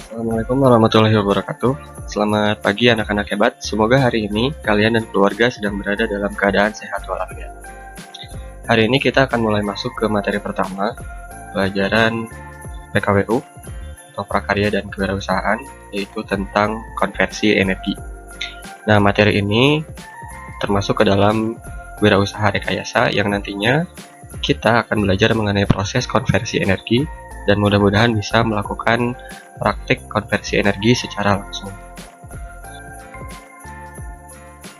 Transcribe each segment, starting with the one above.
Assalamualaikum warahmatullahi wabarakatuh. Selamat pagi anak-anak hebat. Semoga hari ini kalian dan keluarga sedang berada dalam keadaan sehat walafiat. Hari ini kita akan mulai masuk ke materi pertama, pelajaran PKWU atau Prakarya dan Kewirausahaan, yaitu tentang konversi energi. Nah, materi ini termasuk ke dalam wirausaha rekayasa yang nantinya kita akan belajar mengenai proses konversi energi dan mudah-mudahan bisa melakukan praktik konversi energi secara langsung.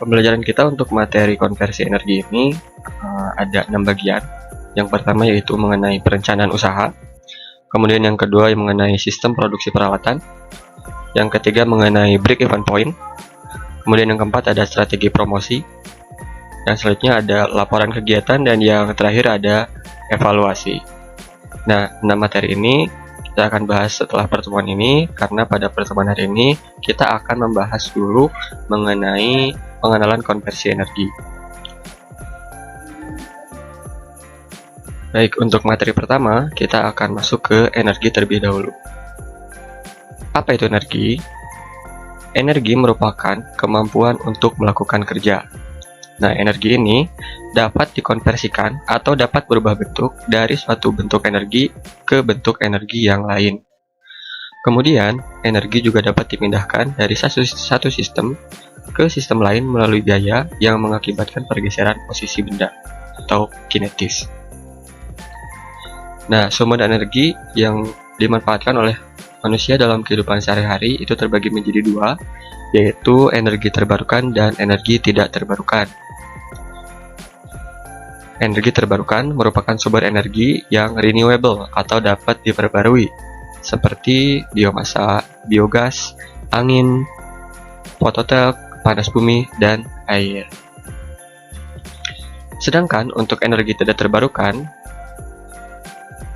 Pembelajaran kita untuk materi konversi energi ini ada 6 bagian. Yang pertama yaitu mengenai perencanaan usaha, kemudian yang kedua yang mengenai sistem produksi peralatan, yang ketiga mengenai break-even point, kemudian yang keempat ada strategi promosi, dan selanjutnya ada laporan kegiatan, dan yang terakhir ada evaluasi. Nah, 6 materi ini kita akan bahas setelah pertemuan ini, karena pada pertemuan hari ini kita akan membahas dulu mengenai pengenalan konversi energi. Baik, untuk materi pertama kita akan masuk ke energi terlebih dahulu. Apa itu energi? Energi merupakan kemampuan untuk melakukan kerja. Nah, energi ini dapat dikonversikan atau dapat berubah bentuk dari suatu bentuk energi ke bentuk energi yang lain. Kemudian, energi juga dapat dipindahkan dari satu sistem ke sistem lain melalui gaya yang mengakibatkan pergeseran posisi benda atau kinetis. Nah, sumber energi yang dimanfaatkan oleh manusia dalam kehidupan sehari-hari itu terbagi menjadi dua, yaitu energi terbarukan dan energi tidak terbarukan. Energi terbarukan merupakan sumber energi yang renewable atau dapat diperbarui, seperti biomasa, biogas, angin, fotovoltaik, panas bumi, dan air. Sedangkan untuk energi tidak terbarukan,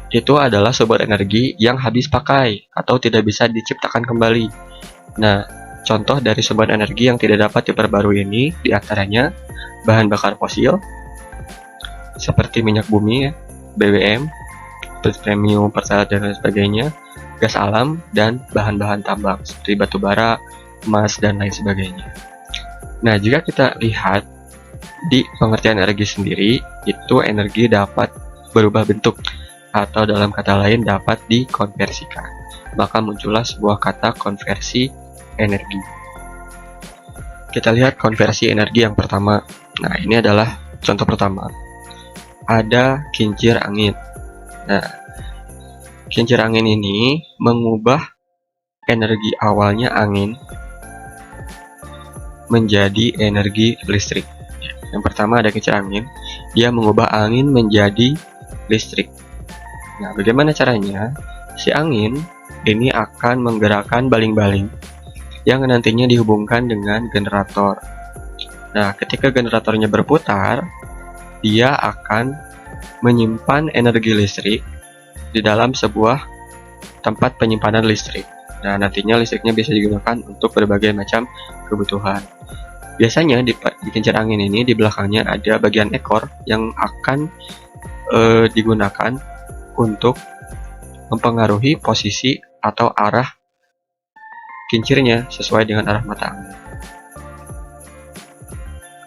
itu adalah sumber energi yang habis pakai atau tidak bisa diciptakan kembali. Nah, contoh dari sumber energi yang tidak dapat diperbarui ini diantaranya bahan bakar fosil, seperti minyak bumi, BBM, premium, pertalite, dan lain sebagainya, gas alam, dan bahan-bahan tambang seperti batu bara, emas, dan lain sebagainya. Nah, jika kita lihat di pengertian energi sendiri, itu energi dapat berubah bentuk atau dalam kata lain dapat dikonversikan. Maka muncullah sebuah kata konversi energi. Kita lihat konversi energi yang pertama. Nah, ini adalah contoh pertama. Ada kincir angin. Nah, kincir angin ini mengubah energi awalnya angin menjadi energi listrik. Yang pertama ada kincir angin, dia mengubah angin menjadi listrik. Nah, bagaimana caranya? Si angin ini akan menggerakkan baling-baling yang nantinya dihubungkan dengan generator. Nah, ketika generatornya berputar, dia akan menyimpan energi listrik di dalam sebuah tempat penyimpanan listrik. Nah, nantinya listriknya bisa digunakan untuk berbagai macam kebutuhan. Biasanya di kincir angin ini di belakangnya ada bagian ekor yang akan digunakan untuk mempengaruhi posisi atau arah kincirnya sesuai dengan arah mata angin.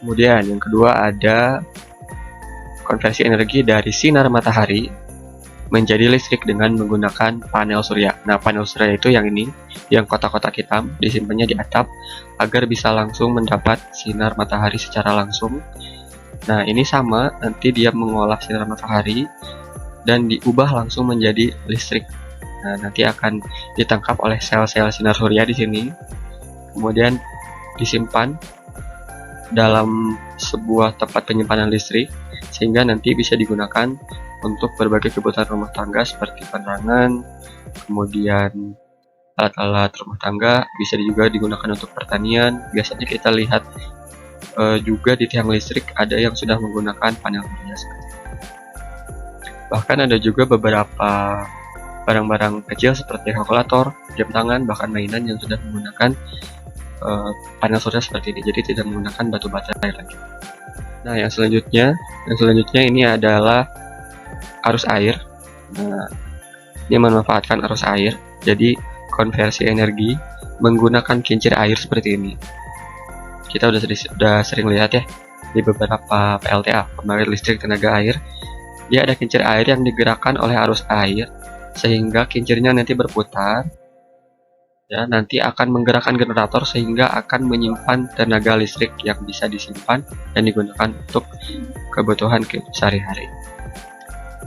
Kemudian yang kedua ada konversi energi dari sinar matahari menjadi listrik dengan menggunakan panel surya. Nah, panel surya itu yang ini, yang kotak-kotak hitam, disimpannya di atap agar bisa langsung mendapat sinar matahari secara langsung. Nah, ini sama, nanti dia mengolah sinar matahari dan diubah langsung menjadi listrik. Nah, nanti akan ditangkap oleh sel-sel sinar surya di sini, kemudian disimpan dalam sebuah tempat penyimpanan listrik, sehingga nanti bisa digunakan untuk berbagai kebutuhan rumah tangga seperti penerangan, kemudian alat-alat rumah tangga, bisa juga digunakan untuk pertanian. Biasanya kita lihat juga di tiang listrik ada yang sudah menggunakan panel surya seperti itu. Bahkan ada juga beberapa barang-barang kecil seperti kalkulator, jam tangan, bahkan mainan yang sudah menggunakan panel surya seperti ini, jadi tidak menggunakan batu baterai lagi. Nah, yang selanjutnya ini adalah arus air. Nah, dia memanfaatkan arus air. Jadi konversi energi menggunakan kincir air seperti ini. Kita udah sering lihat ya di beberapa PLTA, pembangkit listrik tenaga air. Dia ada kincir air yang digerakkan oleh arus air sehingga kincirnya nanti berputar. Ya, nanti akan menggerakkan generator sehingga akan menyimpan tenaga listrik yang bisa disimpan dan digunakan untuk kebutuhan sehari-hari.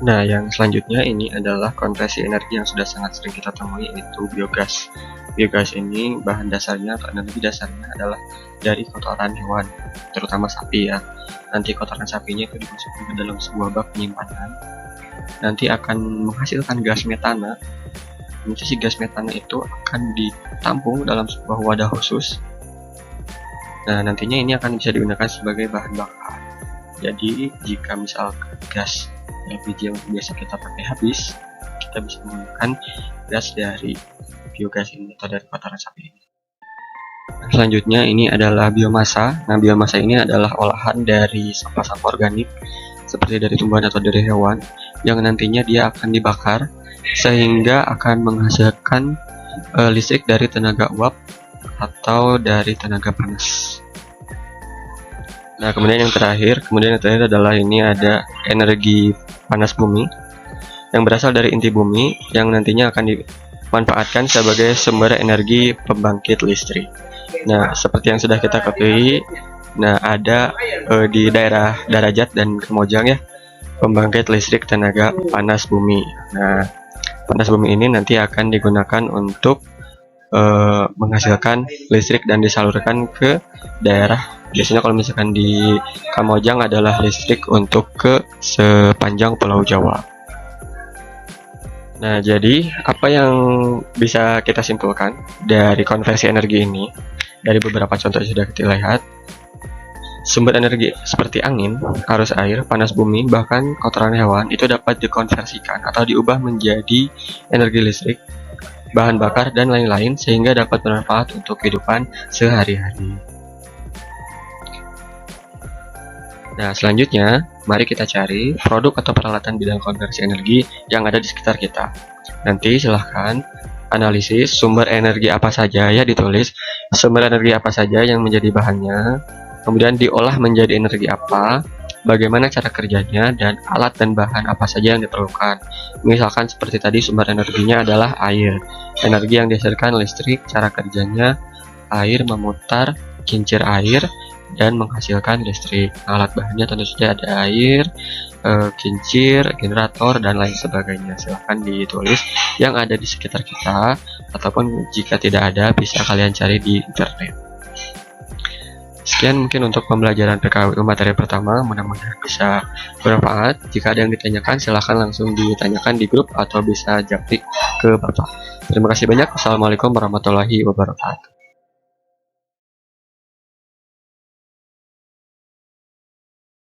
Nah, yang selanjutnya ini adalah konversi energi yang sudah sangat sering kita temui, yaitu biogas. Biogas ini bahan dasarnya atau energi dasarnya adalah dari kotoran hewan, terutama sapi ya. Nanti kotoran sapinya itu dimasukkan ke dalam sebuah bak penyimpanan. Nanti akan menghasilkan gas metana. Nanti si gas metana itu akan ditampung dalam sebuah wadah khusus. Nah, nantinya ini akan bisa digunakan sebagai bahan bakar. Jadi, jika misal gas LPG yang biasa kita pakai habis, kita bisa menggunakan gas dari biogas ini atau dari kotoran sapi ini. Nah, selanjutnya ini adalah biomasa. Nah, biomasa ini adalah olahan dari sampah-sampah organik seperti dari tumbuhan atau dari hewan yang nantinya dia akan dibakar sehingga akan menghasilkan listrik dari tenaga uap atau dari tenaga panas. Nah, kemudian yang terakhir adalah ini ada energi panas bumi yang berasal dari inti bumi yang nantinya akan dimanfaatkan sebagai sumber energi pembangkit listrik. Nah, seperti yang sudah kita ketahui, nah ada di daerah Darajat dan Kamojang ya, pembangkit listrik tenaga panas bumi. Nah, panas bumi ini nanti akan digunakan untuk menghasilkan listrik dan disalurkan ke daerah. Biasanya kalau misalkan di Kamojang adalah listrik untuk ke sepanjang Pulau Jawa. Nah, jadi apa yang bisa kita simpulkan dari konversi energi ini? Dari beberapa contoh yang sudah kita lihat, sumber energi seperti angin, arus air, panas bumi, bahkan kotoran hewan itu dapat dikonversikan atau diubah menjadi energi listrik, bahan bakar, dan lain-lain sehingga dapat bermanfaat untuk kehidupan sehari-hari. Nah, selanjutnya, mari kita cari produk atau peralatan bidang konversi energi yang ada di sekitar kita. Nanti silahkan analisis sumber energi apa saja ya, ditulis sumber energi apa saja yang menjadi bahannya, kemudian diolah menjadi energi apa, bagaimana cara kerjanya, dan alat dan bahan apa saja yang diperlukan. Misalkan seperti tadi sumber energinya adalah air. Energi yang dihasilkan listrik, cara kerjanya air memutar kincir air dan menghasilkan listrik. Alat bahannya tentu saja ada air, kincir, generator, dan lain sebagainya. Silahkan ditulis yang ada di sekitar kita, ataupun jika tidak ada bisa kalian cari di internet. Sekian mungkin untuk pembelajaran PKWU materi pertama, mudah-mudahan bisa bermanfaat. Jika ada yang ditanyakan silahkan langsung ditanyakan di grup atau bisa japri ke Bapak. Terima kasih banyak. Assalamualaikum warahmatullahi wabarakatuh.